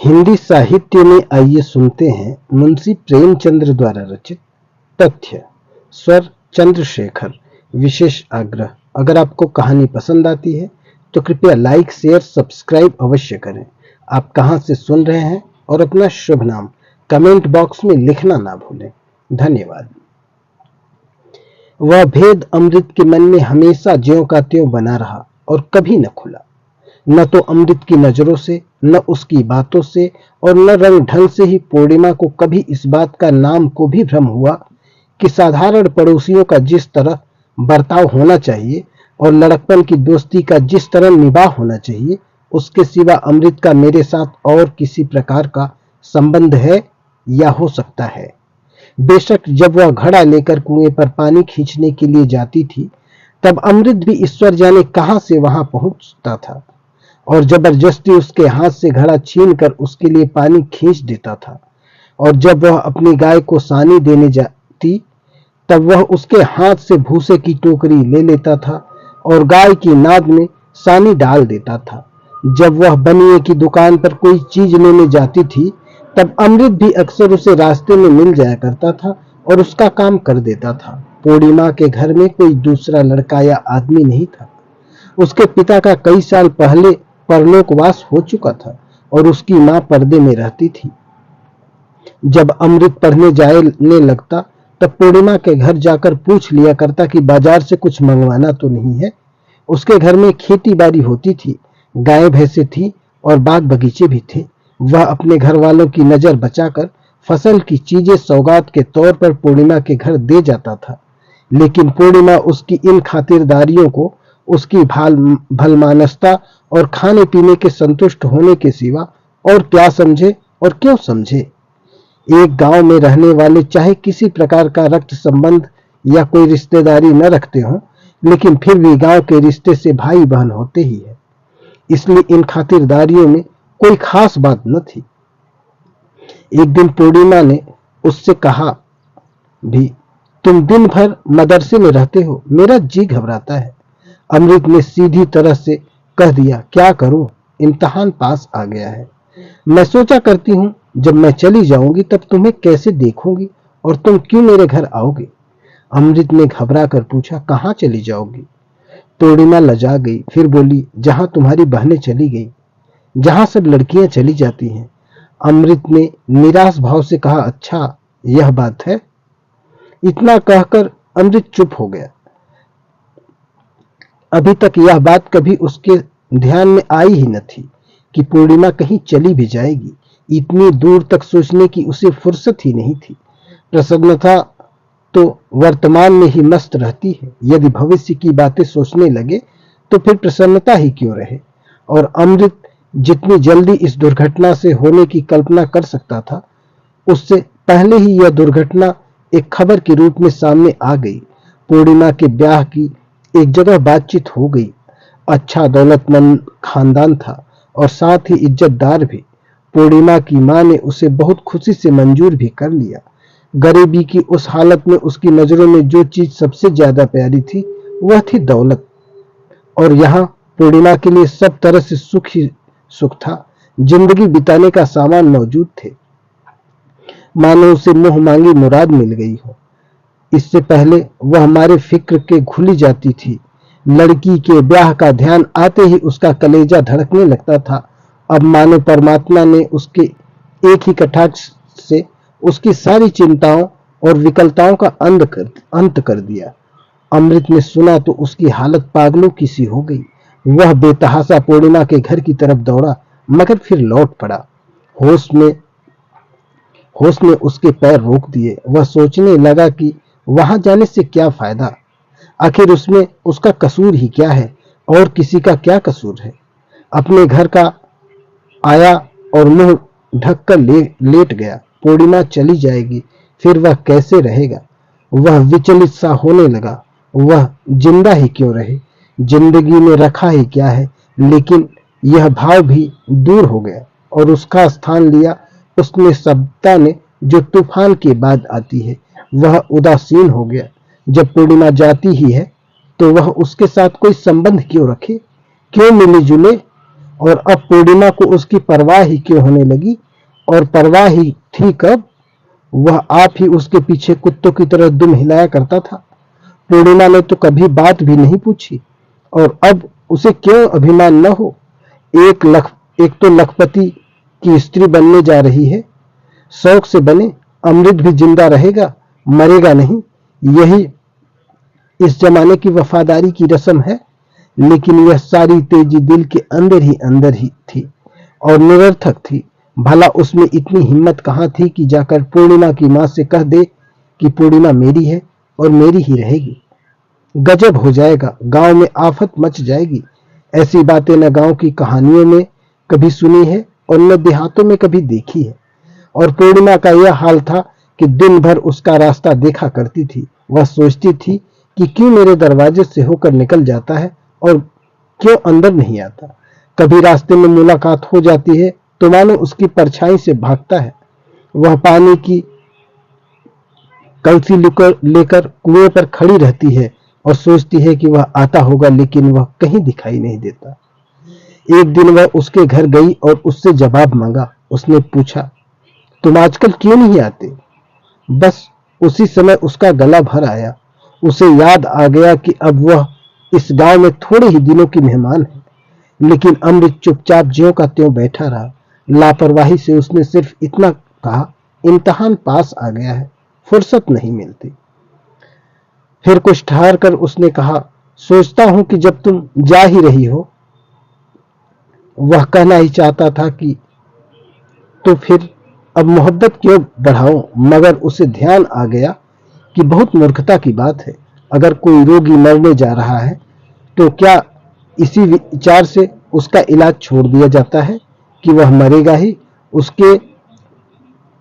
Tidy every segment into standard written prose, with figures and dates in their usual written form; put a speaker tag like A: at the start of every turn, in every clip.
A: हिंदी साहित्य में आइए सुनते हैं मुंशी प्रेमचंद्र द्वारा रचित तथ्य। स्वर चंद्रशेखर। विशेष आग्रह, अगर आपको कहानी पसंद आती है तो कृपया लाइक शेयर सब्सक्राइब अवश्य करें। आप कहां से सुन रहे हैं और अपना शुभ नाम कमेंट बॉक्स में लिखना ना भूलें। धन्यवाद। वह भेद अमृत के मन में हमेशा ज्यों का त्यों बना रहा और कभी न खुला। न तो अमृत की नजरों से, न उसकी बातों से और न रंग ढंग से ही पूर्णिमा को कभी इस बात का नाम को भी भ्रम हुआ कि साधारण पड़ोसियों का जिस तरह बर्ताव होना चाहिए और लड़कपन की दोस्ती का जिस तरह निभाव होना चाहिए, उसके सिवा अमृत का मेरे साथ और किसी प्रकार का संबंध है या हो सकता है। बेशक जब वह घड़ा लेकर कुएं पर पानी खींचने के लिए जाती थी, तब अमृत भी ईश्वर जाने कहां से वहां पहुंचता था और जबरदस्ती उसके हाथ से घड़ा छीनकर उसके लिए पानी खींच देता था। और जब वह अपनी गाय को सानी देने जाती, तब वह उसके हाथ से भूसे की टोकरी ले लेता था और गाय की नाद में सानी डाल देता था। जब वह बनिए की दुकान पर कोई चीज लेने जाती थी, तब अमृत भी अक्सर उसे रास्ते में मिल जाया करता था और उसका काम कर देता था। पूर्णिमा के घर में कोई दूसरा लड़का या आदमी नहीं था। उसके पिता का कई साल पहले परलोकवास हो चुका था और उसकी मां पर्दे में रहती थी। जब अमृत पढ़ने जाने लगता, तब पूर्णिमा के घर जाकर पूछ लिया करता कि बाजार से कुछ मंगवाना तो नहीं है। उसके घर में खेती बाड़ी होती थी, गाय भैंसे थी और बाग बगीचे भी थे। वह अपने घर वालों की नजर बचाकर फसल की चीजें सौगात के तौर पर पूर्णिमा के घर दे जाता था, लेकिन पूर्णिमा उसकी इन खातिरदारियों को उसकी भलमानसता और खाने पीने के संतुष्ट होने के सिवा और क्या समझे और क्यों समझे। एक गांव में रहने वाले चाहे किसी प्रकार का रक्त संबंध या कोई रिश्तेदारी न रखते हों, लेकिन फिर भी गांव के रिश्ते से भाई बहन होते ही है, इसलिए इन खातिरदारियों में कोई खास बात न थी। एक दिन पूर्णिमा ने उससे कहा भी, तुम दिन भर मदरसे में रहते हो, मेरा जी घबराता है। अमृत ने सीधी तरह से कह दिया, क्या करूं, इम्तिहान पास आ गया है। मैं सोचा करती हूं जब मैं चली जाऊंगी तब तुम्हें कैसे देखूंगी और तुम क्यों मेरे घर आओगे। अमृत ने घबरा कर पूछा, कहां चली जाओगी। पूर्णिमा लजा गई, फिर बोली, जहां तुम्हारी बहनें चली गई, जहां सब लड़कियां चली जाती हैं। अमृत ने निराश भाव से कहा, अच्छा यह बात है। इतना कहकर अमृत चुप हो गया। अभी तक यह बात कभी उसके ध्यान में आई ही न थी कि पूर्णिमा कहीं चली भी जाएगी। इतनी दूर तक सोचने की उसे फुर्सत ही नहीं थी। प्रसन्नता तो वर्तमान में ही मस्त रहती है। यदि भविष्य की बातें सोचने लगे तो फिर प्रसन्नता ही क्यों रहे। और अमृत जितनी जल्दी इस दुर्घटना से होने की कल्पना कर सकता था, उससे पहले ही यह दुर्घटना एक खबर के रूप में सामने आ गई। पूर्णिमा के ब्याह की एक जगह बातचीत हो गई। अच्छा दौलतमंद खानदान था और साथ ही इज्जतदार भी। पूर्णिमा की मां ने उसे बहुत खुशी से मंजूर भी कर लिया। गरीबी की उस हालत में उसकी नजरों में जो चीज सबसे ज्यादा प्यारी थी वह थी दौलत, और यहाँ पूर्णिमा के लिए सब तरह से सुख ही सुख था। जिंदगी बिताने का सामान मौजूद थे, मानो उसे मुंह मांगी मुराद मिल गई हो। इससे पहले वह हमारे फिक्र के घुली जाती थी। लड़की के ब्याह का ध्यान आते ही उसका कलेजा धड़कने लगता था। अब मानो परमात्मा ने उसके एक ही कटाक्ष से उसकी सारी चिंताओं और विकलताओं का अंत कर दिया। अमृत ने सुना तो उसकी हालत पागलों की सी हो गई। वह बेतहाशा पूर्णिमा के घर की तरफ दौड़ा, मगर फिर लौट पड़ा। होश ने उसके पैर रोक दिए। वह सोचने लगा कि वहां जाने से क्या फायदा, आखिर उसमें उसका कसूर ही क्या है और किसी का क्या कसूर है। अपने घर का आया और मुंह ढककर लेट गया। पूर्णिमा चली जाएगी, फिर वह कैसे रहेगा। वह विचलित सा होने लगा। वह जिंदा ही क्यों रहे, जिंदगी में रखा ही क्या है। लेकिन यह भाव भी दूर हो गया और उसका स्थान लिया उस निस्तब्धता ने जो तूफान के बाद आती है। वह उदासीन हो गया। जब पूर्णिमा जाती ही है तो वह उसके साथ कोई संबंध क्यों रखे, क्यों मिले जुले। और अब पूर्णिमा को उसकी परवाह ही क्यों होने लगी? और परवाह ही थी कब? वह आप ही उसके पीछे कुत्तों की तरह दुम हिलाया करता था। पूर्णिमा ने तो कभी बात भी नहीं पूछी, और अब उसे क्यों अभिमान न हो? एक तो लखपति की स्त्री बनने जा रही है। शौक से बने, अमृत भी जिंदा रहेगा, मरेगा नहीं। यही इस जमाने की वफादारी की रस्म है। लेकिन यह सारी तेजी दिल के अंदर ही थी और निरर्थक थी। भला उसमें इतनी हिम्मत कहाँ थी कि जाकर पूर्णिमा की मां से कह दे कि पूर्णिमा मेरी है और मेरी ही रहेगी। गजब हो जाएगा, गांव में आफत मच जाएगी। ऐसी बातें न गांव की कहानियों में कभी सुनी है और न देहातों में कभी देखी है। और पूर्णिमा का यह हाल था कि दिन भर उसका रास्ता देखा करती थी। वह सोचती थी कि क्यों मेरे दरवाजे से होकर निकल जाता है और क्यों अंदर नहीं आता। कभी रास्ते में मुलाकात हो जाती है तो मानो उसकी परछाई से भागता है। वह पानी की कलसी लेकर कुएं पर खड़ी रहती है और सोचती है कि वह आता होगा, लेकिन वह कहीं दिखाई नहीं देता। एक दिन वह उसके घर गई और उससे जवाब मांगा। उसने पूछा, तुम आजकल क्यों नहीं आते? बस उसी समय उसका गला भर आया। उसे याद आ गया कि अब वह इस गांव में थोड़े ही दिनों की मेहमान है। लेकिन अमृत चुपचाप ज्यों का त्यों बैठा रहा। लापरवाही से उसने सिर्फ इतना कहा, इम्तिहान पास आ गया है, फुर्सत नहीं मिलती। फिर कुछ ठहर कर उसने कहा, सोचता हूं कि जब तुम जा ही रही हो। वह कहना ही चाहता था कि तो फिर अब मोहब्बत क्यों बढ़ाऊं, मगर उसे ध्यान आ गया कि बहुत मूर्खता की बात है। अगर कोई रोगी मरने जा रहा है तो क्या इसी विचार से उसका इलाज छोड़ दिया जाता है कि वह मरेगा ही? उसके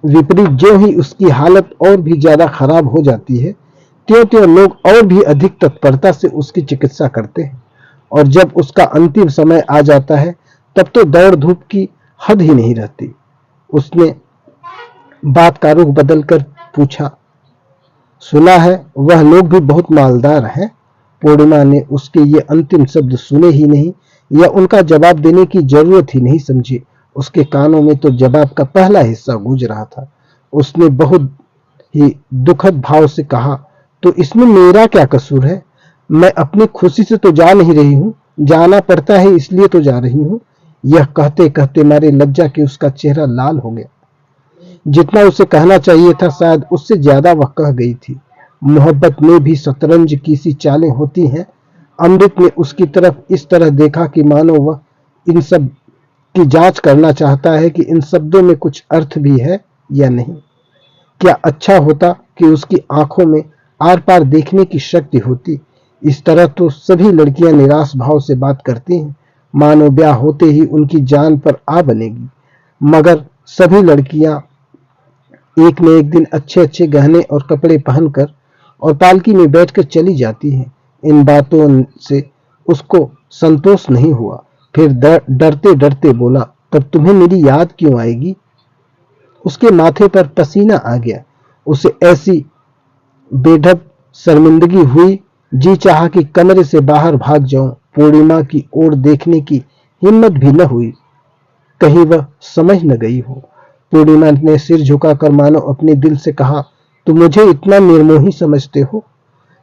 A: विपरीत ज्यों ही उसकी हालत और भी ज्यादा खराब हो जाती है, त्यों त्यों लोग और भी अधिक तत्परता से उसकी चिकित्सा करते हैं। और जब उसका अंतिम समय आ जाता है तब तो दौड़ धूप की हद ही नहीं रहती। उसने बात का रुख बदलकर पूछा, सुना है वह लोग भी बहुत मालदार हैं? पूर्णिमा ने उसके ये अंतिम शब्द सुने ही नहीं या उनका जवाब देने की जरूरत ही नहीं समझी। उसके कानों में तो जवाब का पहला हिस्सा गूंज रहा था। उसने बहुत ही दुखद भाव से कहा, तो इसमें मेरा क्या कसूर है? मैं अपनी खुशी से तो जा नहीं रही हूँ, जाना पड़ता है इसलिए तो जा रही हूँ। यह कहते कहते मारे लज्जा के उसका चेहरा लाल हो गया। जितना उसे कहना चाहिए था शायद उससे ज्यादा वह कह गई थी। मोहब्बत में भी शतरंज की सी चालें होती हैं। अमृत ने उसकी तरफ इस तरह देखा कि मानो वह इन सब की जांच करना चाहता है कि इन शब्दों में कुछ अर्थ भी है या नहीं। क्या अच्छा होता कि उसकी आंखों में आर पार देखने की शक्ति होती। इस तरह तो सभी लड़कियां निराश भाव से बात करती हैं, मानो ब्याह होते ही उनकी जान पर आ बनेगी। मगर सभी लड़कियां एक न एक दिन अच्छे अच्छे गहने और कपड़े पहनकर और पालकी में बैठकर चली जाती हैं। इन बातों से उसको संतोष नहीं हुआ। फिर डरते डरते बोला, तब तुम्हें मेरी याद क्यों आएगी? उसके माथे पर पसीना आ गया। उसे ऐसी बेढब शर्मिंदगी हुई, जी चाहा कि कमरे से बाहर भाग जाऊं। पूर्णिमा की ओर देखने की हिम्मत भी न हुई, कहीं वह समझ न गई हो। पूर्णिमा ने सिर झुकाकर मानो अपने दिल से कहा, तुम मुझे इतना निर्मोही समझते हो?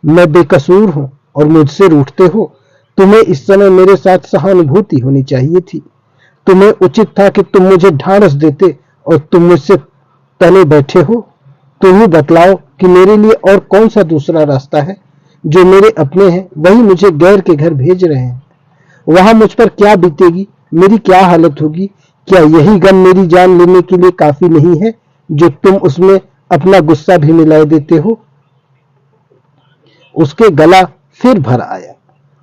A: मैं बेकसूर हूं और मुझसे रूठते हो? तुम्हें इस समय मेरे साथ सहानुभूति होनी चाहिए थी। तुम्हें उचित था कि तुम मुझे ढांढस देते और तुम मुझसे तले बैठे हो। तुम ही बतलाओ कि मेरे लिए और कौन सा दूसरा रास्ता है? जो मेरे अपने हैं वही मुझे गैर के घर भेज रहे हैं। वहां मुझ पर क्या बीतेगी, मेरी क्या हालत होगी? क्या यही गम मेरी जान लेने के लिए काफी नहीं है जो तुम उसमें अपना गुस्सा भी मिला देते हो? उसके गला फिर भर आया।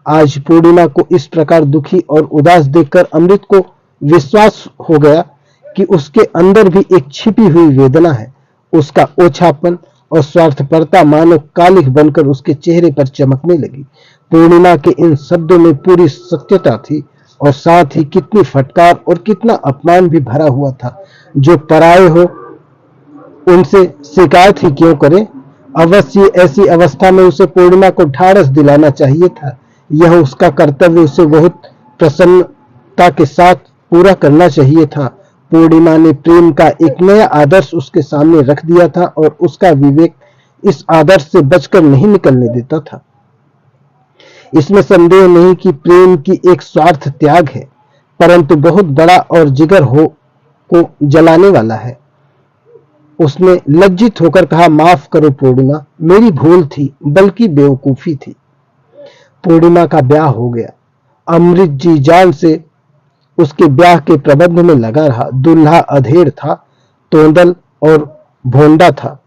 A: आज पूर्णिमा को इस प्रकार दुखी और उदास देखकर अमृत को विश्वास हो गया कि उसके अंदर भी एक छिपी हुई वेदना है। उसका ओछापन और स्वार्थपरता मानो कालिख बनकर उसके चेहरे पर चमकने लगी। पूर्णिमा के इन शब्दों में पूरी सत्यता थी और साथ ही कितनी फटकार और कितना अपमान भी भरा हुआ था। जो पराये हो उनसे शिकायत ही क्यों करे? अवश्य ऐसी अवस्था में उसे पूर्णिमा को ढाढ़स दिलाना चाहिए था। यह उसका कर्तव्य उसे बहुत प्रसन्नता निष्ठा के साथ पूरा करना चाहिए था। पूर्णिमा ने प्रेम का एक नया आदर्श उसके सामने रख दिया था और उसका विवेक इस आदर्श से बचकर नहीं निकलने देता था। इसमें संदेह नहीं कि प्रेम की एक स्वार्थ त्याग है, परंतु बहुत बड़ा और जिगर को जलाने वाला है। उसने लज्जित होकर कहा, माफ करो पूर्णिमा, मेरी भूल थी, बल्कि बेवकूफी थी। पूर्णिमा का ब्याह हो गया। अमृत जी जान से उसके ब्याह के प्रबंध में लगा रहा। दूल्हा अधेड़ था, तोंदल और भोंडा था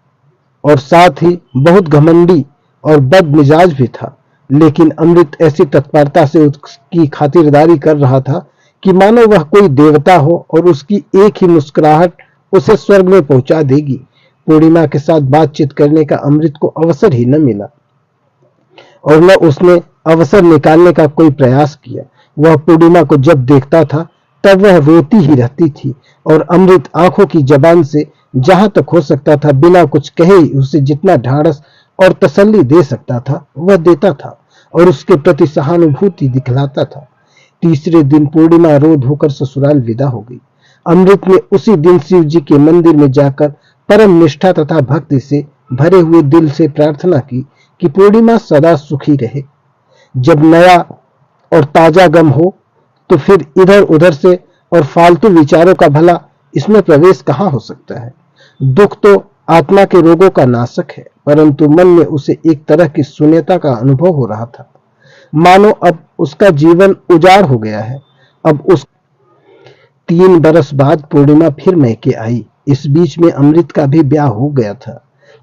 A: और साथ ही बहुत घमंडी और बदमिजाज भी था। लेकिन अमृत ऐसी तत्परता से उसकी खातिरदारी कर रहा था कि मानो वह कोई देवता हो और उसकी एक ही मुस्कुराहट उसे स्वर्ग में पहुंचा देगी। पूर्णिमा के साथ बातचीत करने का अमृत को अवसर ही न मिला और न उसने अवसर निकालने का कोई प्रयास किया। वह पूर्णिमा को जब देखता था तब वह रोती ही रहती थी और अमृत आंखों की जबान से जहां तक हो सकता था बिना कुछ कहे उसे जितना ढाढ़स और तसल्ली दे सकता था वह देता था और उसके प्रति सहानुभूति दिखलाता था। तीसरे दिन पूर्णिमा रो धोकर ससुराल विदा हो गई। अमृत ने उसी दिन शिव जी के मंदिर में जाकर परम निष्ठा तथा भक्ति से भरे हुए दिल से प्रार्थना की कि पूर्णिमा सदा सुखी रहे। जब नया और ताजा गम हो तो फिर इधर उधर से और फालतू विचारों का भला इसमें प्रवेश कहां हो सकता है। दुख तो आत्मा के रोगों का नाशक है, परंतु मन में उसे एक तरह की शून्यता का अनुभव हो रहा था, मानो अब उसका जीवन उजाड़ हो गया है। अब उस 3 बरस बाद पूर्णिमा फिर मैके आई। इस बीच में अमृत का भी ब्याह हो गया था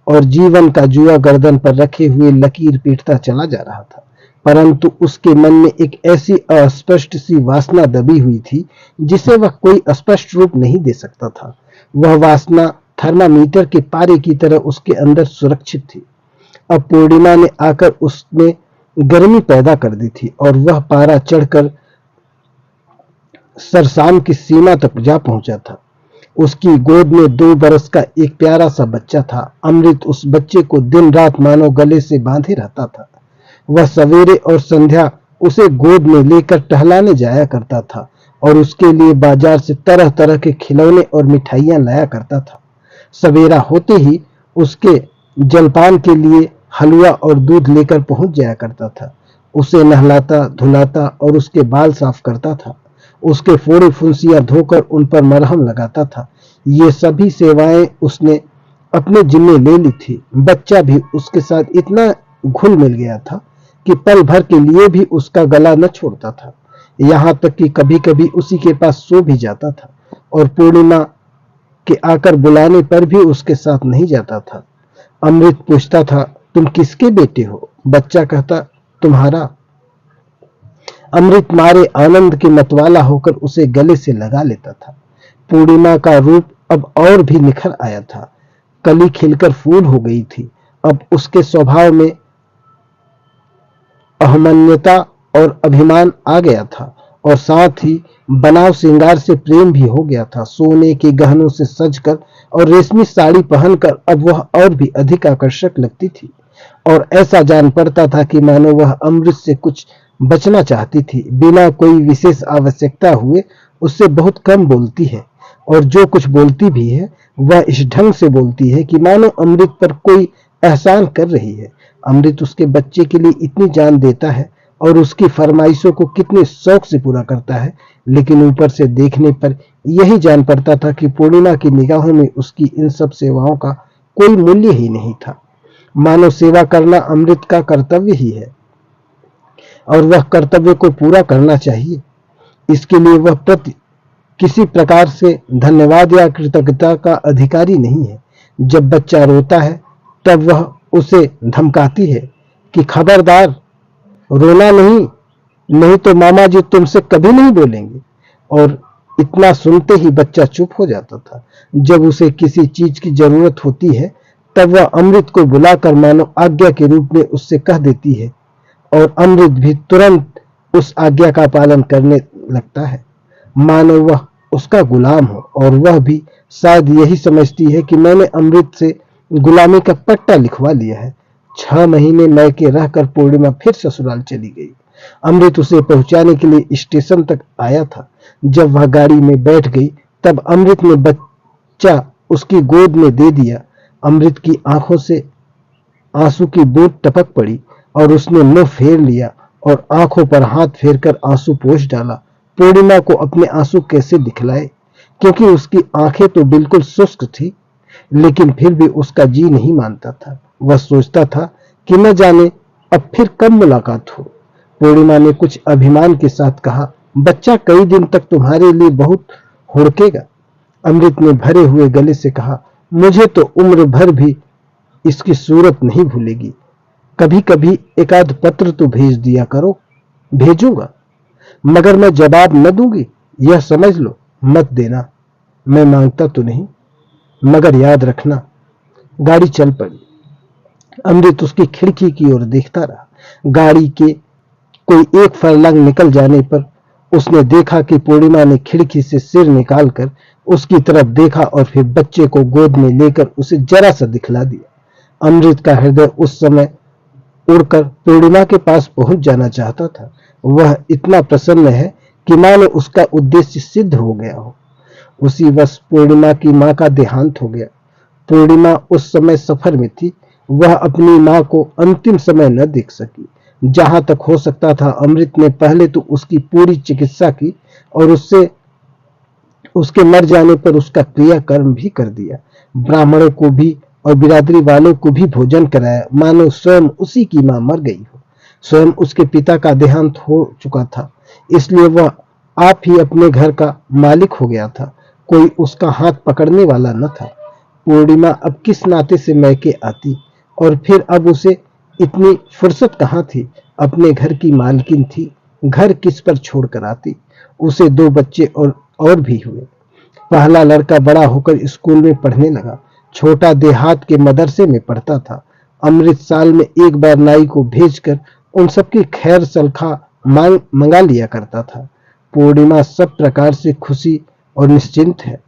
A: और जीवन का जुआ गर्दन पर रखे हुए लकीर पीटता चला जा रहा था, परंतु उसके मन में एक ऐसी अस्पष्ट सी वासना दबी हुई थी जिसे वह कोई स्पष्ट रूप नहीं दे सकता था। वह वासना थर्मामीटर के पारे की तरह उसके अंदर सुरक्षित थी। अब पूर्णिमा ने आकर उसमें गर्मी पैदा कर दी थी और वह पारा चढ़कर सरसाम की सीमा तक जा पहुंचा था। उसकी गोद में 2 बरस का एक प्यारा सा बच्चा था। अमृत उस बच्चे को दिन रात मानो गले से बांधे रहता था। वह सवेरे और संध्या उसे गोद में लेकर टहलाने जाया करता था और उसके लिए बाजार से तरह तरह के खिलौने और मिठाइयां लाया करता था। सवेरा होते ही उसके जलपान के लिए हलवा और दूध लेकर पहुंच जाया करता था। उसे नहलाता धुलाता और उसके बाल साफ करता था। उसके फोड़े फुंसियां धोकर उन पर मरहम लगाता था। ये सभी सेवाएं उसने अपने जिम्मे ले ली थी। बच्चा भी उसके साथ इतना घुल मिल गया था कि पल भर के लिए भी उसका गला न छोड़ता था। यहाँ तक कि कभी कभी उसी के पास सो भी जाता था और पूर्णिमा के आकर बुलाने पर भी उसके साथ नहीं जाता था। अमृत पूछता था, तुम किसके बेटे हो? बच्चा कहता, तुम्हारा। अमृत मारे आनंद के मतवाला होकर उसे गले से लगा लेता था। पूर्णिमा का रूप अब और भी निखर आया था। कली खिलकर फूल हो गई थी। अब उसके स्वभाव में अहमन्यता और अभिमान आ गया था और साथ ही बनाव श्रृंगार से प्रेम भी हो गया था। सोने के गहनों से सजकर और रेशमी साड़ी पहनकर अब वह और भी अधिक आकर्षक लगती थी और ऐसा जान पड़ता था कि मानो वह अमृत से कुछ बचना चाहती थी। बिना कोई विशेष आवश्यकता हुए उससे बहुत कम बोलती है और जो कुछ बोलती भी है वह इस ढंग से बोलती है कि मानो अमृत पर कोई एहसान कर रही है। अमृत उसके बच्चे के लिए इतनी जान देता है और उसकी फरमाइशों को कितने शौक से पूरा करता है, लेकिन ऊपर से देखने पर यही जान पड़ता था कि पूर्णिमा की निगाहों में उसकी इन सब सेवाओं का कोई मूल्य ही नहीं था। मानव सेवा करना अमृत का कर्तव्य ही है और वह कर्तव्य को पूरा करना चाहिए। इसके लिए वह किसी प्रकार से धन्यवाद या कृतज्ञता का अधिकारी नहीं है। जब बच्चा रोता है तब वह उसे धमकाती है कि खबरदार रोना नहीं, नहीं तो मामा जी तुमसे कभी नहीं बोलेंगे। और इतना सुनते ही बच्चा चुप हो जाता था। जब उसे किसी चीज की जरूरत होती है तब वह अमृत को बुलाकर मानो आज्ञा के रूप में उससे कह देती है और अमृत भी तुरंत उस आज्ञा का पालन करने लगता है, मानो वह उसका गुलाम हो। और वह भी शायद यही समझती है कि मैंने अमृत से गुलामी का पट्टा लिखवा लिया है। 6 महीने मैके रहकर पूर्णिमा फिर ससुराल चली गई। अमृत उसे पहुंचाने के लिए स्टेशन तक आया था। जब वह गाड़ी में बैठ गई तब अमृत ने बच्चा उसकी गोद में दे दिया। अमृत की आंखों से आंसू की बूंद टपक पड़ी और उसने मुंह फेर लिया और आंखों पर हाथ फेरकर आंसू पोंछ डाला। पूर्णिमा को अपने आंसू कैसे दिखलाए, क्योंकि उसकी आंखें तो बिल्कुल शुष्क थी, लेकिन फिर भी उसका जी नहीं मानता था। वह सोचता था कि न जाने अब फिर कब मुलाकात हो। पूर्णिमा ने कुछ अभिमान के साथ कहा, बच्चा कई दिन तक तुम्हारे लिए बहुत हुड़केगा। अमृत ने भरे हुए गले से कहा, मुझे तो उम्र भर भी इसकी सूरत नहीं भूलेगी। कभी कभी एक आध पत्र तो भेज दिया करो। भेजूंगा, मगर मैं जवाब न दूंगी, यह समझ लो। मत देना, मैं मांगता तो नहीं, मगर याद रखना। गाड़ी चल पड़ी। अमृत उसकी खिड़की की ओर देखता रहा। गाड़ी के कोई एक फर्लांग निकल जाने पर उसने देखा कि पूर्णिमा ने खिड़की से सिर निकालकर उसकी तरफ देखा और फिर बच्चे को गोद में लेकर उसे जरा सा दिखला दिया। अमृत का हृदय उस समय उड़कर पूर्णिमा के पास पहुंच जाना चाहता था। वह इतना प्रसन्न है कि मानो उसका उद्देश्य सिद्ध हो गया हो। उसी वर्ष पूर्णिमा की मां का देहांत हो गया। पूर्णिमा उस समय सफर में थी। वह अपनी मां को अंतिम समय न देख सकी। जहां तक हो सकता था अमृत ने पहले तो उसकी पूरी चिकित्सा की और उसके मर जाने पर उसका क्रियाकर्म भी कर दिया। ब्राह्मणों को भी और बिरादरी वालों को भी भोजन कराया, मानो स्वयं उसी की मां मर गई हो। स्वयं उसके पिता का देहांत हो चुका था, इसलिए वह आप ही अपने घर का मालिक हो गया था। कोई उसका हाथ पकड़ने वाला न था। पूर्णिमा अब किस नाते से मैके आती, और फिर अब उसे इतनी फुर्सत कहाँ थी। अपने घर की मालकिन थी, घर किस पर छोड़कर आती। उसे 2 बच्चे और भी हुए। पहला लड़का बड़ा होकर स्कूल में पढ़ने लगा। छोटा देहात के मदरसे में पढ़ता था। अमृत साल में एक बार नाई को भेजकर उन सबकी खैर सल्खा मंगा लिया करता था। पूर्णिमा सब प्रकार से खुशी और निश्चिंत है,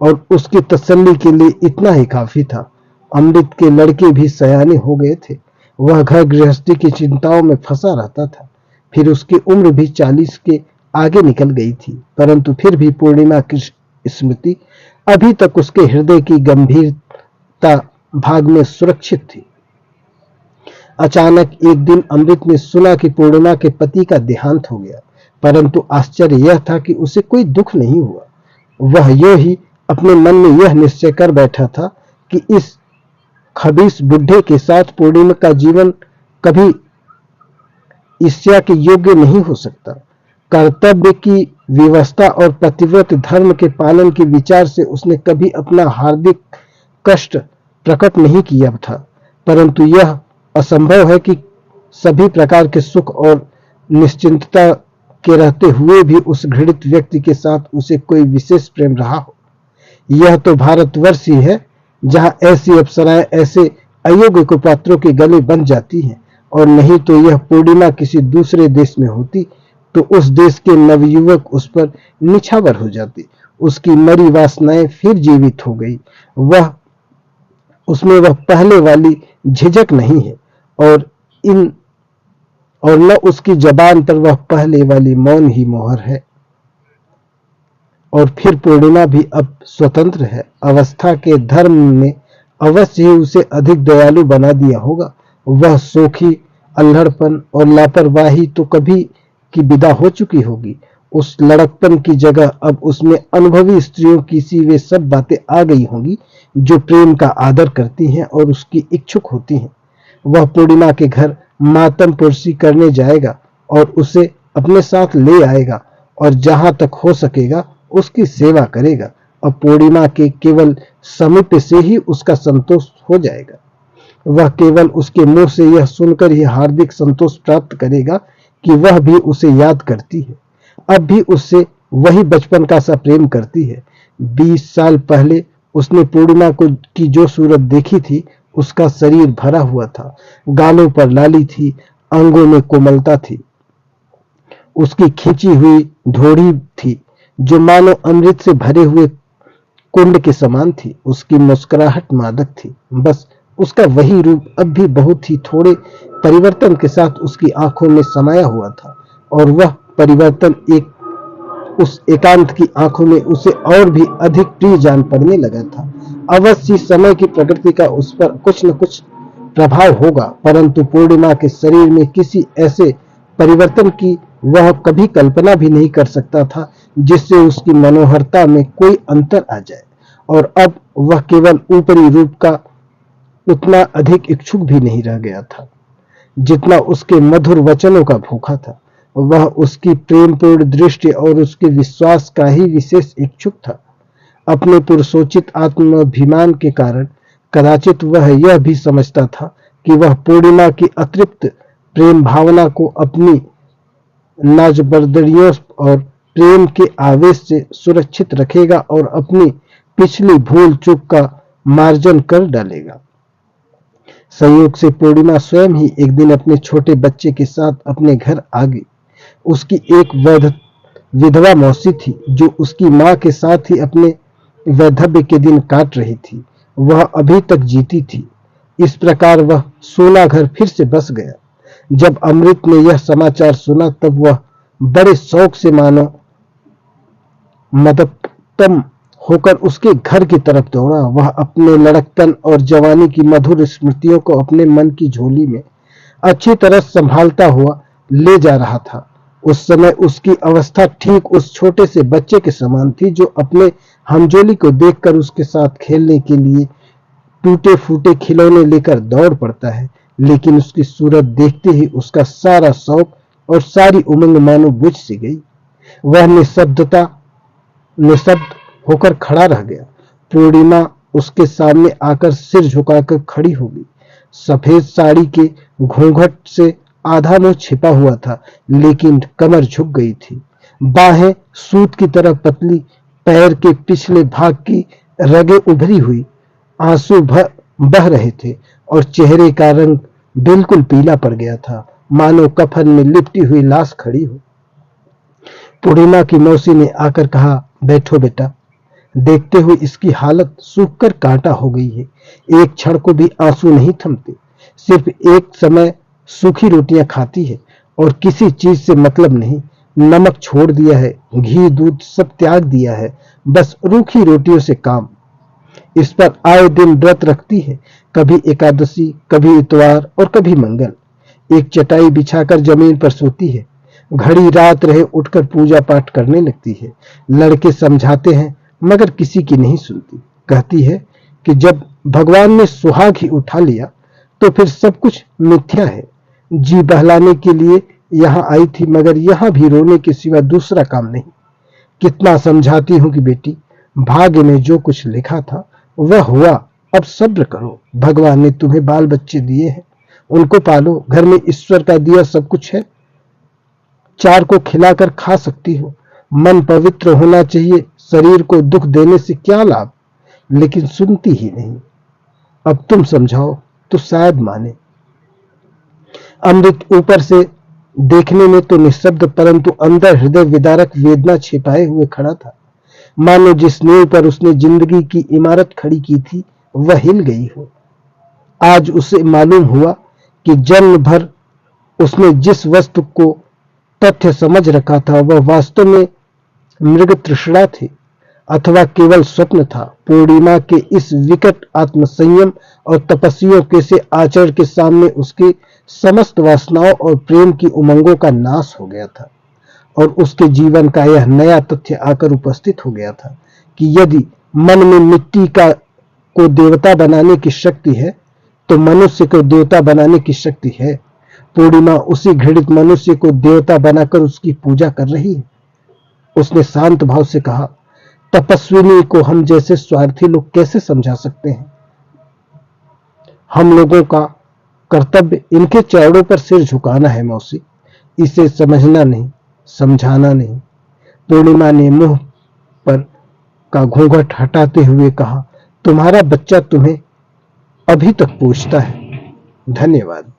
A: और उसकी तसल्ली के लिए इतना ही काफी था। अमृत के लड़के भी सयाने हो गए थे। वह घर गृहस्थी की चिंताओं में फंसा रहता था। फिर उसकी उम्र भी 40 के आगे निकल गई थी, परंतु फिर भी पूर्णिमा की स्मृति अभी तक उसके हृदय की गंभीरता भाग में सुरक्षित थी। अचानक एक दिन अमृत ने सुना कि पूर्णिमा के पति का देहांत हो गया, परंतु आश्चर्य यह था कि उसे कोई दुख नहीं हुआ। वह यूं ही अपने मन में यह निश्चय कर बैठा था कि इस खबीस बुढ़े के साथ पूर्णिमा का जीवन कभी ईर्ष्या के योग्य नहीं हो सकता। कर्तव्य की व्यवस्था और पतिव्रत धर्म के पालन के विचार से उसने कभी अपना हार्दिक कष्ट प्रकट नहीं किया था, परंतु यह असंभव है कि सभी प्रकार के सुख और निश्चिंतता के रहते हुए भी उस घृणित व्यक्ति के साथ उसे कोई विशेष प्रेम रहा हो। यह तो भारतवर्ष ही है जहां ऐसी अप्सराएं ऐसे अयोग्य कुपात्रों के गले बन जाती हैं, और नहीं तो यह पूर्णिमा किसी दूसरे देश में होती तो उस देश के नवयुवक उस पर निछावर हो जाते। उसकी मरी वासनाएं फिर जीवित हो गई। उसमें वह पहले वाली झिझक नहीं है, और न उसकी जबान पर वह पहले वाली मौन ही मोहर है। और फिर पूर्णिमा भी अब स्वतंत्र है। अवस्था के धर्म ने अवश्य ही उसे अधिक दयालु बना दिया होगा। वह सोखी, अल्हड़पन और लापरवाही तो कभी की विदा हो चुकी होगी। उस लड़कपन की जगह अब उसमें अनुभवी स्त्रियों की सी वे सब बातें आ गई होंगी जो प्रेम का आदर करती हैं और उसकी इच्छुक होती हैं। वह पूर्णिमा के घर मातम पुरसी करने जाएगा और उसे अपने साथ ले आएगा, और जहां तक हो सकेगा उसकी सेवा करेगा, और पूर्णिमा के केवल समीप से ही उसका संतोष हो जाएगा। वह केवल उसके मुंह से यह सुनकर ही हार्दिक संतोष प्राप्त करेगा कि वह भी उसे याद करती है, अब भी उससे वही बचपन का सा प्रेम करती है। 20 साल पहले उसने पूर्णिमा को की जो सूरत देखी थी, उसका शरीर भरा हुआ था, गालों पर लाली थी, अंगों में कोमलता थी, उसकी खींची हुई ढोड़ी थी जो मानो अमृत से भरे हुए कुंड के समान थी। उसकी मुस्कुराहट मादक थी। बस उसका वही रूप अब भी बहुत ही थोड़े परिवर्तन के साथ उसकी आंखों में समाया हुआ था, और वह परिवर्तन एक उस एकांत की आंखों में उसे और भी अधिक प्रिय जान पड़ने लगा था। अवश्य समय की प्रकृति का उस पर कुछ न कुछ प्रभाव होगा, परंतु पूर्णिमा के शरीर में किसी ऐसे परिवर्तन की वह कभी कल्पना भी नहीं कर सकता था जिससे उसकी मनोहरता में कोई अंतर आ जाए। और अब वह केवल ऊपरी रूप का उतना अधिक इच्छुक भी नहीं रह गया था जितना उसके मधुर वचनों का भूखा था। वह उसकी प्रेमपूर्ण दृष्टि और उसके विश्वास का ही विशेष इच्छुक था। अपने पुरुषोचित आत्माभिमान के कारण कदाचित वह यह भी समझता था कि वह पूर्णिमा की अतृप्त प्रेम भावना को अपनी नाजबर्दरियों और प्रेम के आवेश से सुरक्षित रखेगा और अपनी पिछली भूल चूक का मार्जन कर डालेगा। संयोग से पूर्णिमा स्वयं ही एक दिन अपने छोटे बच्चे के साथ अपने घर आ गई। उसकी एक विधवा मौसी थी जो उसकी मां के साथ ही अपने वैधव्य के दिन काट रही थी। वह अभी तक जीती थी। इस प्रकार वह सोना घर फिर से बस गया। जब अमृत ने यह समाचार सुना तब वह बड़े शौक से मानो मदपतम होकर उसके घर की तरफ दौड़ा। वह अपने लड़कपन और जवानी की मधुर स्मृतियों को अपने मन की झोली में अच्छी तरह संभालता हुआ ले जा रहा था। उस समय उसकी अवस्था ठीक उस छोटे से बच्चे के समान थी जो अपने हमजोली को देखकर उसके साथ खेलने के लिए टूटे फूटे खिलौने लेकर दौड़ पड़ता है, लेकिन उसकी सूरत देखते ही उसका सारा शौक और सारी उमंग मानो बुझ सी गई। वह निशब्द होकर खड़ा रह गया। पूर्णिमा उसके सामने आकर सिर झुकाकर खड़ी हो गई। सफेद साड़ी के घूंघट से आधा मुंह छिपा हुआ था, लेकिन कमर झुक गई थी। बाहें सूत की तरह पतली, पैर के पिछले भाग की रगें उभरी हुई, आंसू बह रहे थे और चेहरे का रंग बिल्कुल पीला पड़ गया था, मानो कफन में लिपटी हुई लाश खड़ी हो। पूर्णिमा की मौसी ने आकर कहा, बैठो बेटा। देखते हुए इसकी हालत सूखकर कांटा हो गई है। एक क्षण को भी आंसू नहीं थमते। सिर्फ एक समय सूखी रोटियां खाती है और किसी चीज से मतलब नहीं। नमक छोड़ दिया है, घी दूध सब त्याग दिया है, बस रूखी रोटियों से काम। इस पर आए दिन व्रत रखती है, कभी एकादशी, कभी इतवार और कभी मंगल। एक चटाई बिछाकर जमीन पर सोती है, घड़ी रात रहे उठकर पूजा पाठ करने लगती है। लड़के समझाते हैं मगर किसी की नहीं सुनती। कहती है कि जब भगवान ने सुहाग ही उठा लिया तो फिर सब कुछ मिथ्या है। जी बहलाने के लिए यहाँ आई थी, मगर यहाँ भी रोने के सिवा दूसरा काम नहीं। कितना समझाती हूँ कि बेटी, भाग्य में जो कुछ लिखा था वह हुआ, अब सब्र करो। भगवान ने तुम्हें बाल बच्चे दिए हैं, उनको पालो। घर में ईश्वर का दिया सब कुछ है, चार को खिलाकर खा सकती हो। मन पवित्र होना चाहिए, शरीर को दुख देने से क्या लाभ। लेकिन सुनती ही नहीं। अब तुम समझाओ तो शायद माने। अमृत ऊपर से देखने में तो निशब्द, परंतु अंदर हृदय विदारक वेदना छिपाए हुए खड़ा था। मानो जिस नींव पर उसने जिंदगी की इमारत खड़ी की थी वह हिल गई हो। आज उसे मालूम हुआ कि जन्म भर उसने जिस वस्तु को तथ्य समझ रखा था वह वास्तव में मृग तृष्णा थी अथवा केवल स्वप्न था। पूर्णिमा के इस विकट आत्मसंयम और तपस्वियों के से आचरण के सामने उसकी समस्त वासनाओं और प्रेम की उमंगों का नाश हो गया था और उसके जीवन का यह नया तथ्य आकर उपस्थित हो गया था कि यदि मन में मिट्टी को देवता बनाने की शक्ति है तो मनुष्य को देवता बनाने की शक्ति है। पूर्णिमा उसी घृणित मनुष्य को देवता बनाकर उसकी पूजा कर रही है। उसने शांत भाव से कहा, तपस्विनी को हम जैसे स्वार्थी लोग कैसे समझा सकते हैं। हम लोगों का कर्तव्य इनके चरणों पर सिर झुकाना है मौसी, इसे समझना नहीं, समझाना नहीं। पूर्णिमा ने मुंह पर का घूंघट हटाते हुए कहा, तुम्हारा बच्चा तुम्हें अभी तक पूछता है। धन्यवाद।